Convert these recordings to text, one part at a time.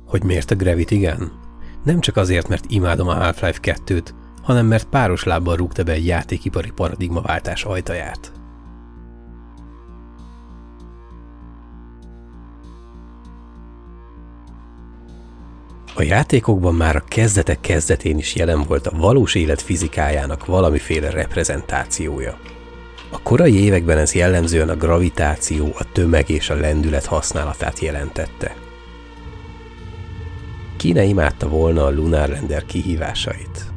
Hogy miért a Gravity Gun? Nem csak azért, mert imádom a Half-Life 2-t, hanem mert páros lábbal rúgta be egy játékipari paradigmaváltás ajtaját. A játékokban már a kezdetek kezdetén is jelen volt a valós élet fizikájának valamiféle reprezentációja. A korai években ez jellemzően a gravitáció, a tömeg és a lendület használatát jelentette. Ki ne imádta volna a Lunar Lander kihívásait?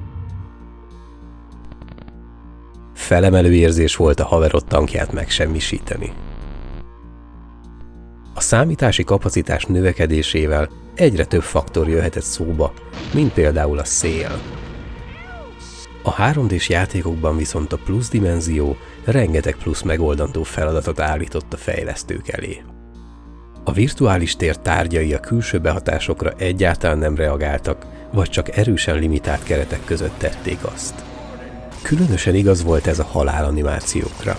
Felemelő érzés volt a haverod tankját megsemmisíteni. A számítási kapacitás növekedésével egyre több faktor jöhetett szóba, mint például a szél. A 3D-s játékokban viszont a plusz dimenzió rengeteg plusz megoldandó feladatot állított a fejlesztők elé. A virtuális tér tárgyai a külső behatásokra egyáltalán nem reagáltak, vagy csak erősen limitált keretek között tették azt. Különösen igaz volt ez a halálanimációkra.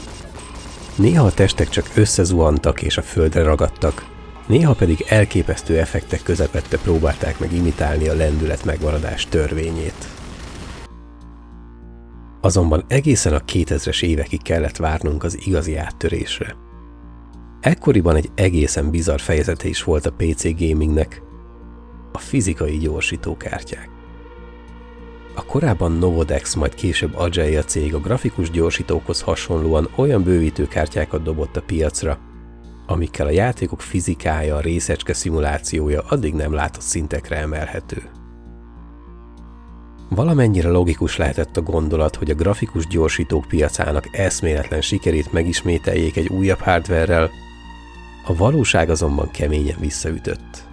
Néha a testek csak összezuhantak és a földre ragadtak, néha pedig elképesztő effektek közepette próbálták meg imitálni a lendület megmaradás törvényét. Azonban egészen a 2000-es évekig kellett várnunk az igazi áttörésre. Ekkoriban egy egészen bizarr fejezete is volt a PC gamingnek, a fizikai gyorsítókártyák. A korábban Novodex, majd később Ajaia cég a grafikus gyorsítókhoz hasonlóan olyan bővítőkártyákat dobott a piacra, amikkel a játékok fizikája, a részecske szimulációja addig nem látott szintekre emelhető. Valamennyire logikus lehetett a gondolat, hogy a grafikus gyorsítók piacának eszméletlen sikerét megismételjék egy újabb hardverrel, a valóság azonban keményen visszaütött.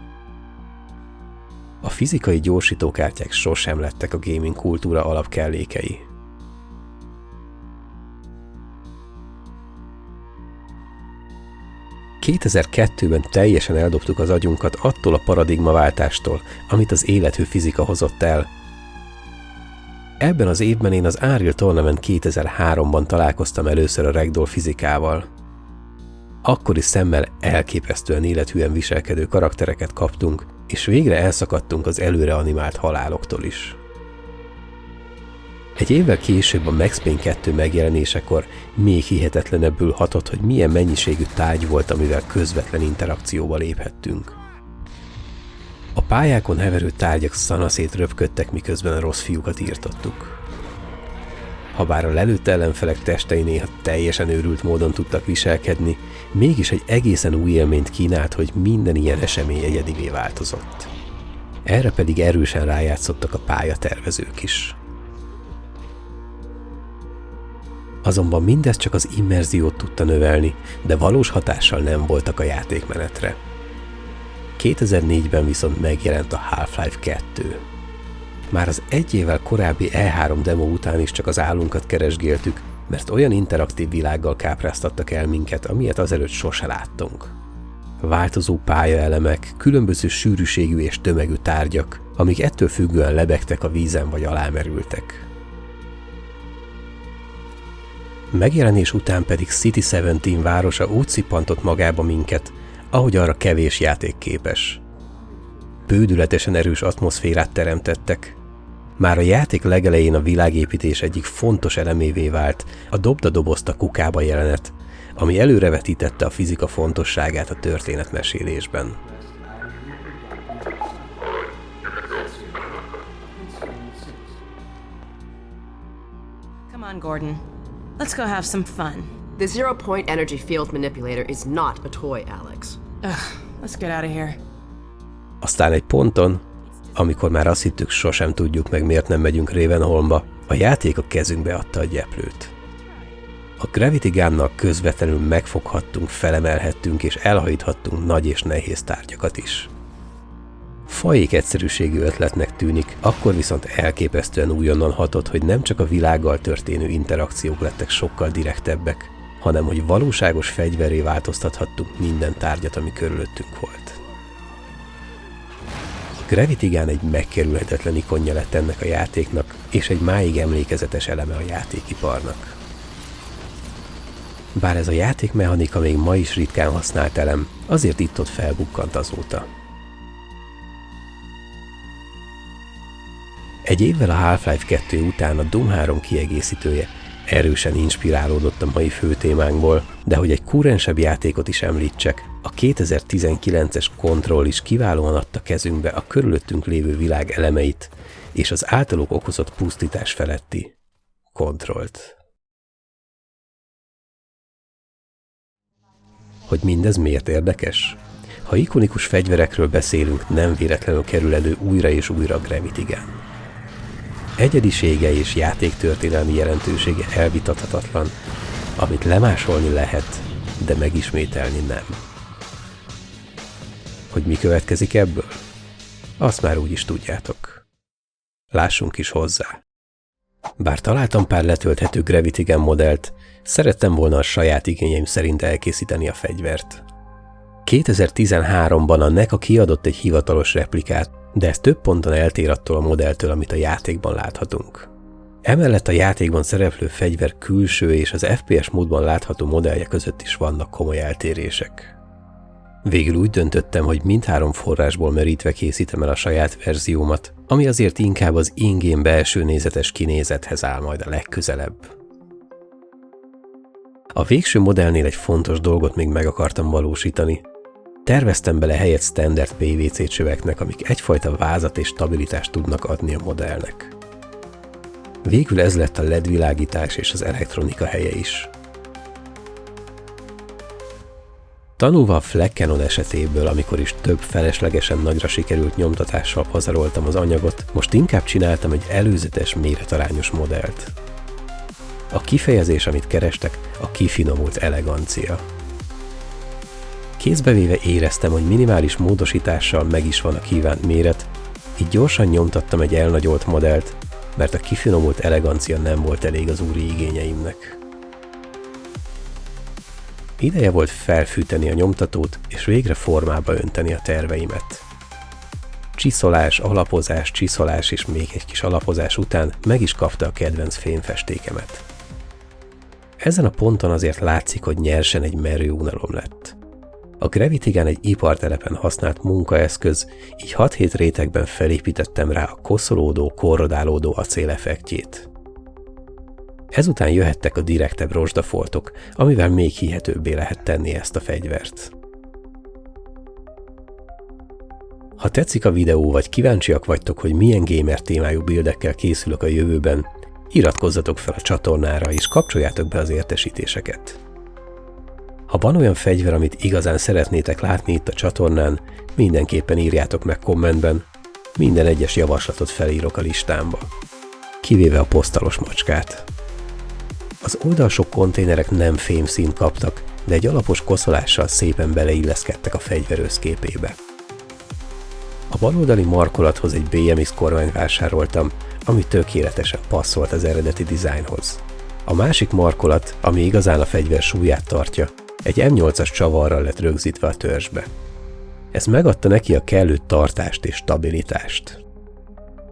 A fizikai gyorsítókártyák sosem lettek a gaming kultúra alapkellékei. ...2002-ben teljesen eldobtuk az agyunkat attól a paradigmaváltástól, amit az élethű fizika hozott el. Ebben az évben én az Unreal Tournament 2003-ban találkoztam először a ragdoll fizikával. Akkori szemmel elképesztően élethűen viselkedő karaktereket kaptunk, és végre elszakadtunk az előre animált haláloktól is. Egy évvel később a Max Payne 2 megjelenésekor még hihetetlenebbül hatott, hogy milyen mennyiségű tárgy volt, amivel közvetlen interakcióba léphettünk. A pályákon heverő tárgyak szanaszét röpködtek, miközben a rossz fiúkat írtottuk. Habár a lelőtt ellenfelek testei néha teljesen őrült módon tudtak viselkedni, mégis egy egészen új élményt kínált, hogy minden ilyen esemény egyedivé változott. Erre pedig erősen rájátszottak a pályatervezők is. Azonban mindez csak az immerziót tudta növelni, de valós hatással nem voltak a játékmenetre. 2004-ben viszont megjelent a Half-Life 2. Már az egy évvel korábbi E3 demo után is csak az álunkat keresgéltük, mert olyan interaktív világgal kápráztattak el minket, amilyet azelőtt sose láttunk. Változó pályaelemek, különböző sűrűségű és tömegű tárgyak, amik ettől függően lebegtek a vízen vagy alámerültek. Megjelenés után pedig City 17 városa úgy szippantott magába minket, ahogy arra kevés játék képes. Bődületesen erős atmoszférát teremtettek. Már a játék legelején a világépítés egyik fontos elemévé vált a dobd a dobozt a kukába jelenet, ami előrevetítette a fizika fontosságát a történetmesélésben. Come on, Gordon. Let's go have some fun. The zero-point energy field manipulator is not a toy, Alex. Let's get out of here. Aztán egy ponton, amikor már azt hittük, sosem tudjuk meg, miért nem megyünk Ravenholmba, a játék a kezünkbe adta a gyeplőt. A Gravity Gunnal közvetlenül megfoghattunk, felemelhettünk és elhajíthattunk nagy és nehéz tárgyakat is. Faék egyszerűségű ötletnek tűnik, akkor viszont elképesztően újonnan hatott, hogy nem csak a világgal történő interakciók lettek sokkal direktebbek, hanem hogy valóságos fegyverré változtathattunk minden tárgyat, ami körülöttünk volt. Gravity Gun egy megkerülhetetlen ikonja lett ennek a játéknak, és egy máig emlékezetes eleme a játékiparnak. Bár ez a játékmechanika még ma is ritkán használt elem, azért itt-ott felbukkant azóta. Egy évvel a Half-Life 2 után a Doom 3 kiegészítője erősen inspirálódott a mai főtémánkból, de hogy egy kurrensebb játékot is említsek, a 2019-es Control is kiválóan adta kezünkbe a körülöttünk lévő világ elemeit, és az általuk okozott pusztítás feletti Controlt. Hogy mindez miért érdekes? Ha ikonikus fegyverekről beszélünk, nem véletlenül kerül elő újra és újra a Gravity Gun. Egyedisége és játéktörténelmi jelentősége elvitathatatlan, amit lemásolni lehet, de megismételni nem. Hogy mi következik ebből? Azt már úgy is tudjátok. Lássunk is hozzá. Bár találtam pár letölthető Gravity Gun modellt, szerettem volna a saját igényeim szerint elkészíteni a fegyvert. 2013-ban a NECA kiadott egy hivatalos replikát, de ez több ponton eltér attól a modelltől, amit a játékban láthatunk. Emellett a játékban szereplő fegyver külső és az FPS módban látható modellje között is vannak komoly eltérések. Végül úgy döntöttem, hogy mindhárom forrásból merítve készítem el a saját verziómat, ami azért inkább az in-game belső nézetes kinézethez áll majd a legközelebb. A végső modellnél egy fontos dolgot még meg akartam valósítani. Terveztem bele helyet standard PVC csöveknek, amik egyfajta vázat és stabilitást tudnak adni a modellnek. Végül ez lett a LED világítás és az elektronika helye is. Tanulva a Flag Cannon esetéből, amikor is több feleslegesen nagyra sikerült nyomtatással pazaroltam az anyagot, most inkább csináltam egy előzetes méretarányos modellt. A kifejezés, amit kerestek, a kifinomult elegancia. Kézbevéve éreztem, hogy minimális módosítással meg is van a kívánt méret, így gyorsan nyomtattam egy elnagyolt modellt, mert a kifinomult elegancia nem volt elég az úri igényeimnek. Ideje volt felfűteni a nyomtatót, és végre formába önteni a terveimet. Csiszolás, alapozás, csiszolás és még egy kis alapozás után meg is kapta a kedvenc fémfestékemet. Ezen a ponton azért látszik, hogy nyersen egy merő unalom lett. A Gravity Gun egy ipartelepen használt munkaeszköz, így 6-7 rétegben felépítettem rá a koszolódó, korrodálódó acél effektjét. Ezután jöhettek a direktebb rozsdafoltok, amivel még hihetőbbé lehet tenni ezt a fegyvert. Ha tetszik a videó, vagy kíváncsiak vagytok, hogy milyen gamer témájú buildekkel készülök a jövőben, iratkozzatok fel a csatornára és kapcsoljátok be az értesítéseket. Ha van olyan fegyver, amit igazán szeretnétek látni itt a csatornán, mindenképpen írjátok meg kommentben, minden egyes javaslatot felírok a listámba. Kivéve a posztalos macskát. Az oldalsó konténerek nem fémszínt kaptak, de egy alapos koszolással szépen beleilleszkedtek a fegyver összképébe. A baloldali markolathoz egy BMX kormányt vásároltam, ami tökéletesen passzolt az eredeti dizájnhoz. A másik markolat, ami igazán a fegyver súlyát tartja, egy M8-as csavarral lett rögzítve a törzsbe. Ez megadta neki a kellő tartást és stabilitást.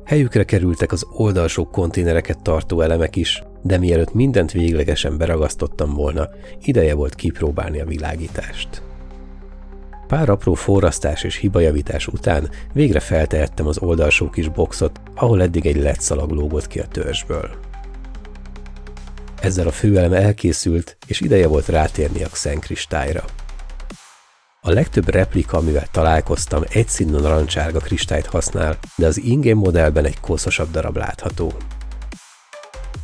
Helyükre kerültek az oldalsó konténereket tartó elemek is, de mielőtt mindent véglegesen beragasztottam volna, ideje volt kipróbálni a világítást. Pár apró forrasztás és hibajavítás után végre feltehettem az oldalsó kis boxot, ahol eddig egy LED szalag lógott ki a törzsből. Ezzel a főelem elkészült, és ideje volt rátérni a xenkristályra. A legtöbb replika, amivel találkoztam, egyszínű narancsárga kristályt használ, de az in-game modellben egy koszosabb darab látható.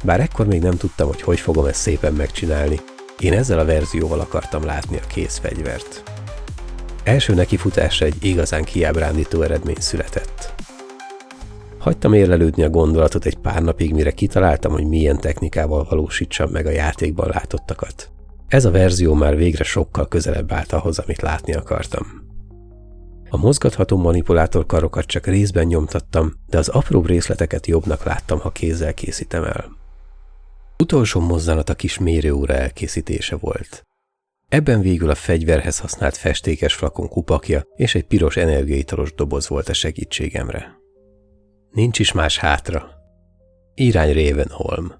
Bár ekkor még nem tudtam, hogy fogom ezt szépen megcsinálni, én ezzel a verzióval akartam látni a kész fegyvert. Első nekifutásra egy igazán kiábrándító eredmény született. Hagytam érlelődni a gondolatot egy pár napig, mire kitaláltam, hogy milyen technikával valósítsam meg a játékban látottakat. Ez a verzió már végre sokkal közelebb állt ahhoz, amit látni akartam. A mozgatható manipulátorkarokat csak részben nyomtattam, de az apróbb részleteket jobbnak láttam, ha kézzel készítem el. Utolsó mozzanat a kis mérőóra elkészítése volt. Ebben végül a fegyverhez használt festékes flakon kupakja és egy piros energiaitalos doboz volt a segítségemre. Nincs is más hátra. Irány Ravenholm.